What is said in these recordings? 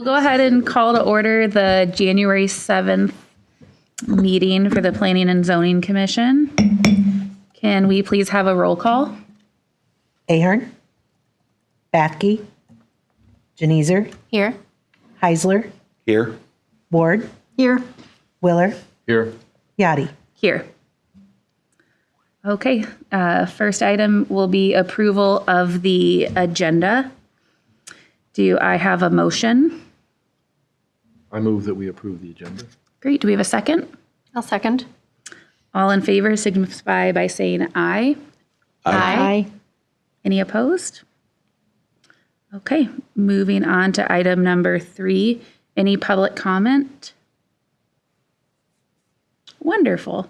We'll go ahead and call to order the January 7th meeting for the Planning and Zoning Commission. Can we please have a roll call? Ahern, Bathke, Janezer, Here. Heisler, Here. Ward, Here. Willer, Here. Yachty. Here. Okay, first item will be approval of the agenda. Do I have a motion? I move that we approve the agenda. Great, do we have a second? I'll second. All in favor signify by saying aye. Aye. Any opposed? Okay, moving on to item number 3. Any public comment? Wonderful.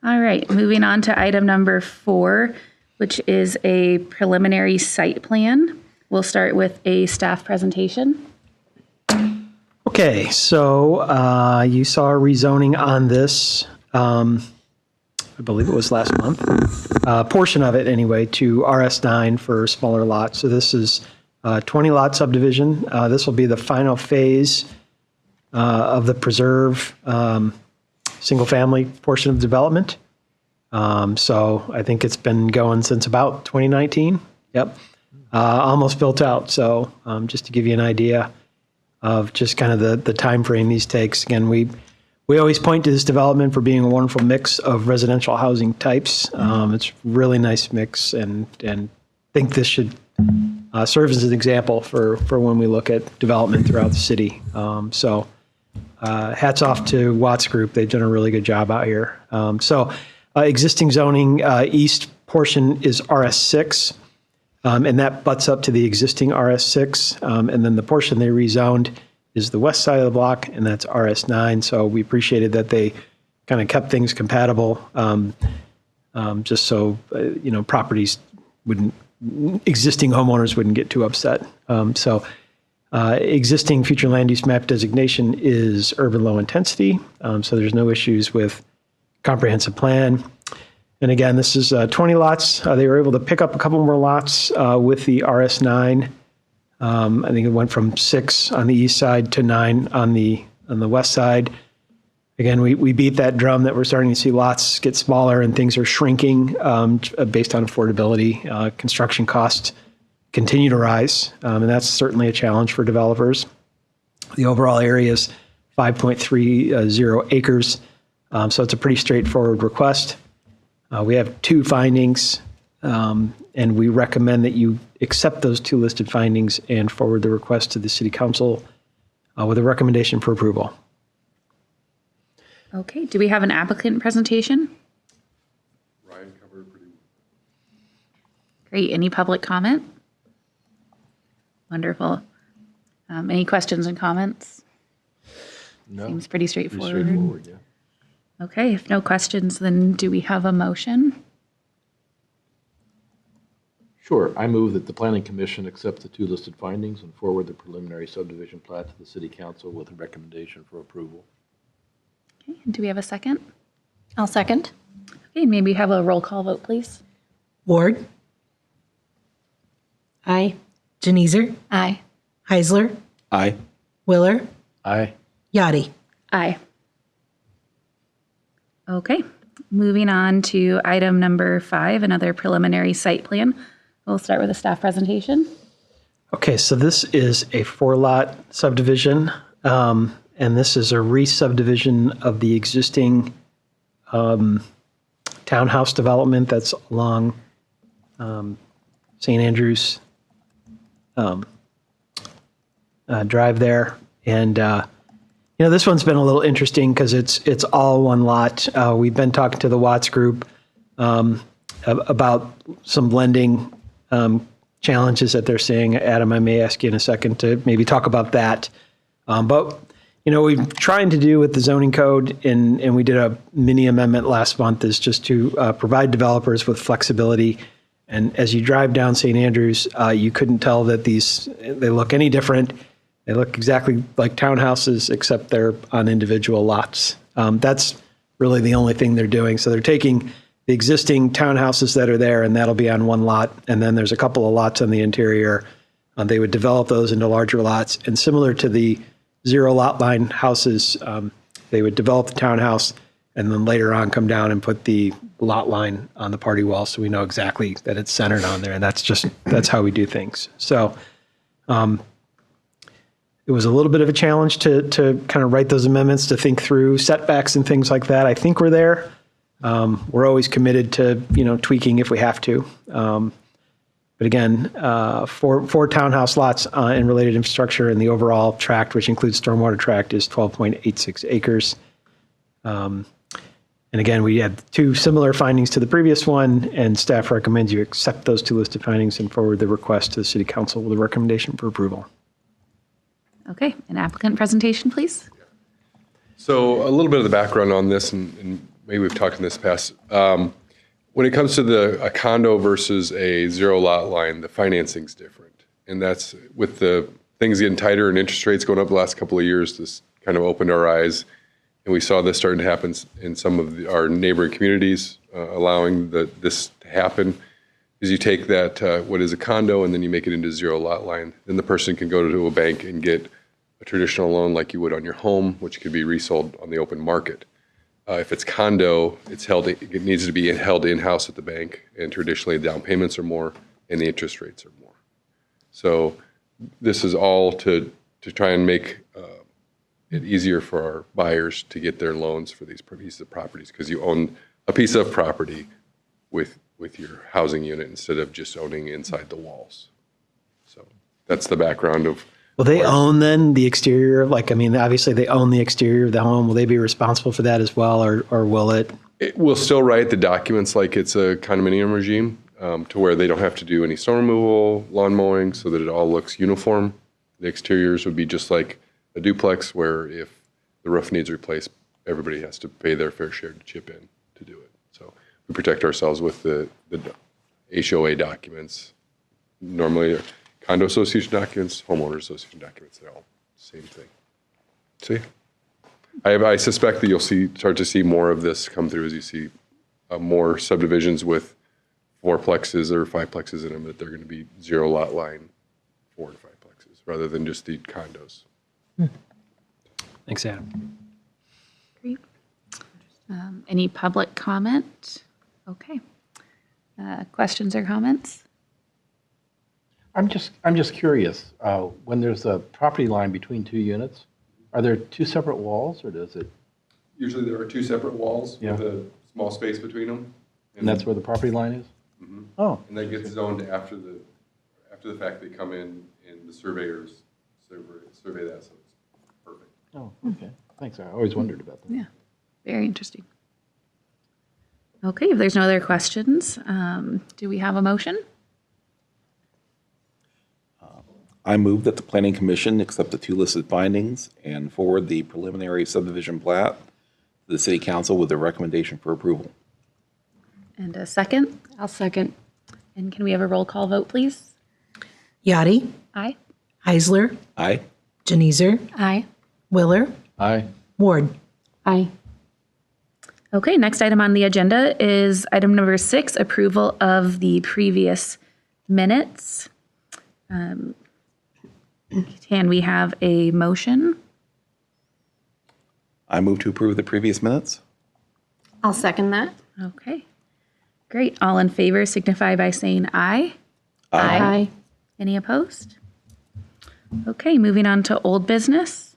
All right, moving on to item number 4, which is a preliminary site plan. We'll start with a staff presentation. Okay, so you saw a rezoning on this, I believe it was last month, portion of it anyway, to RS9 for smaller lots. So this is a 20-lot subdivision. This will be the final phase of the preserve single-family portion of development. So I think it's been going since about 2019. Yep, almost built out. So just to give you an idea of just kind of the time frame these takes. Again, we always point to this development for being a wonderful mix of residential housing types. It's a really nice mix, and think this should serve as an example for when we look at development throughout the city. So hats off to Watts Group. They've done a really good job out here. Existing zoning, east portion is RS6. And that butts up to the existing RS6. And then the portion they rezoned is the west side of the block, and that's RS9. So we appreciated that they kind of kept things compatible, just so, properties existing homeowners wouldn't get too upset. Existing future land use map designation is urban low intensity. So there's no issues with comprehensive plan. And again, this is 20 lots. They were able to pick up a couple more lots with the RS9. I think it went from 6 on the east side to 9 on the west side. Again, we beat that drum that we're starting to see lots get smaller and things are shrinking based on affordability. Construction costs continue to rise, and that's certainly a challenge for developers. The overall area is 5.30 acres, so it's a pretty straightforward request. We have 2 findings, and we recommend that you accept those 2 listed findings and forward the request to the City Council with a recommendation for approval. Okay, do we have an applicant presentation? Ryan covered pretty well. Great, any public comment? Wonderful. Any questions and comments? No. Seems pretty straightforward. Pretty straightforward, yeah. Okay, if no questions, then do we have a motion? Sure. I move that the Planning Commission accept the 2 listed findings and forward the preliminary subdivision plat to the City Council with a recommendation for approval. Okay, and do we have a second? I'll second. Okay, maybe have a roll call vote, please. Ward, Aye. Janezer, Aye. Heisler, Aye. Willer, Aye. Yachty. Aye. Okay, moving on to item number 5, another preliminary site plan. We'll start with a staff presentation. Okay, so this is a 4-lot subdivision, and this is a re-subdivision of the existing townhouse development that's along St. Andrews Drive there. And, this one's been a little interesting because it's all one lot. We've been talking to the Watts Group about some blending challenges that they're seeing. Adam, I may ask you in a second to maybe talk about that. But we're trying to do with the zoning code, and we did a mini amendment last month, is just to provide developers with flexibility. And as you drive down St. Andrews, you couldn't tell that they look any different. They look exactly like townhouses, except they're on individual lots. That's really the only thing they're doing. So they're taking the existing townhouses that are there, and that'll be on one lot. And then there's a couple of lots on the interior They would develop those into larger lots, and similar to the zero lot line houses, they would develop the townhouse and then later on come down and put the lot line on the party wall so we know exactly that it's centered on there. And that's how we do things. So it was a little bit of a challenge to kind of write those amendments, to think through setbacks and things like that. I think we're there. We're always committed to, tweaking if we have to. But again, four townhouse lots and related infrastructure, and the overall tract, which includes stormwater tract, is 12.86 acres. And again, we had two similar findings to the previous one, and staff recommends you accept those two listed findings and forward the request to the City Council with a recommendation for approval. Okay, an applicant presentation, please. So a little bit of the background on this, and maybe we've talked in this past. When it comes to a condo versus a zero lot line, the financing's different. And that's with the things getting tighter and interest rates going up the last couple of years, this kind of opened our eyes. And we saw this starting to happen in some of our neighboring communities, allowing this to happen. Is you take that, what is a condo, and then you make it into a zero lot line. Then the person can go to a bank and get a traditional loan like you would on your home, which could be resold on the open market. If it's condo, it needs to be held in-house at the bank, and traditionally the down payments are more and the interest rates are more. So this is all to try and make it easier for our buyers to get their loans for these pieces of properties, because you own a piece of property with your housing unit instead of just owning inside the walls. So that's the background of. Will they own then the exterior? Obviously they own the exterior of the home. Will they be responsible for that as well, or will it? It will still write the documents like it's a condominium regime, to where they don't have to do any snow removal, lawn mowing, so that it all looks uniform. The exteriors would be just like a duplex, where if the roof needs replaced, everybody has to pay their fair share to chip in to do it. So we protect ourselves with the HOA documents. Normally, condo association documents, homeowner association documents, they're all the same thing. See? I suspect that you'll start to see more of this come through as you see more subdivisions with fourplexes or fiveplexes in them, that they're going to be zero lot line 4 to 5plexes rather than just the condos. Thanks, Adam. Great. Any public comment? Okay. Questions or comments? I'm just curious, when there's a property line between two units, are there two separate walls, or does it? Usually there are two separate walls Yeah. with a small space between them. And that's where the property line is? Oh, And that gets zoned after the fact. They come in and the surveyors survey that, so it's perfect. oh, okay. Thanks. I always wondered about that. Yeah, very interesting. Okay, if there's no other questions, do we have a motion? I move that the Planning Commission accept the two listed findings and forward the preliminary subdivision plat to the City Council with a recommendation for approval. And a second? I'll second. And can we have a roll call vote, please? Yachty, Aye. Heisler, Aye. Janizer, Aye. Willer, Aye. Ward. Aye. Okay, next item on the agenda is item number 6, approval of the previous minutes. Can we have a motion? I move to approve the previous minutes. I'll second that. Okay, great. All in favor signify by saying aye. Aye. Any opposed? Okay, moving on to old business.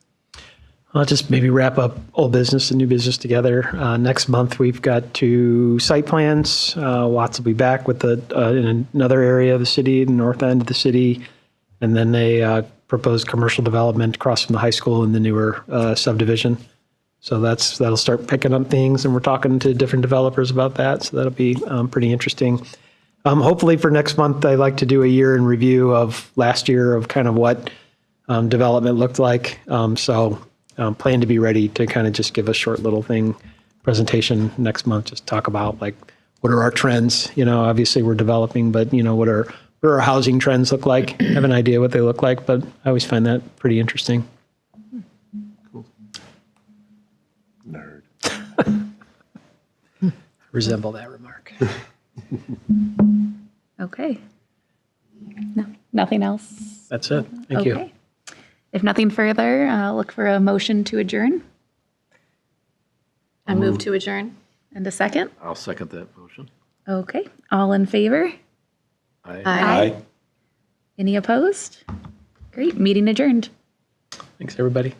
I'll just maybe wrap up old business and new business together. Next month, we've got 2 site plans. Watts will be back with in another area of the city, the north end of the city, and then a proposed commercial development across from the high school in the newer subdivision. So that'll start picking up things, and we're talking to different developers about that. So that'll be pretty interesting. Hopefully for next month, I'd like to do a year in review of last year of kind of what development looked like. Plan to be ready to kind of just give a short little presentation next month, just talk about like what are our trends. Obviously we're developing, but what are our housing trends look like? I have an idea what they look like, but I always find that pretty interesting. Nerd. Resemble that remark. Okay. No, nothing else That's it. Thank you. Okay. If nothing further, I'll look for a motion to adjourn I move to adjourn. and a second. I'll second that motion. Okay. All in favor? Aye. Aye. Any opposed? Great. Meeting adjourned. Thanks, everybody.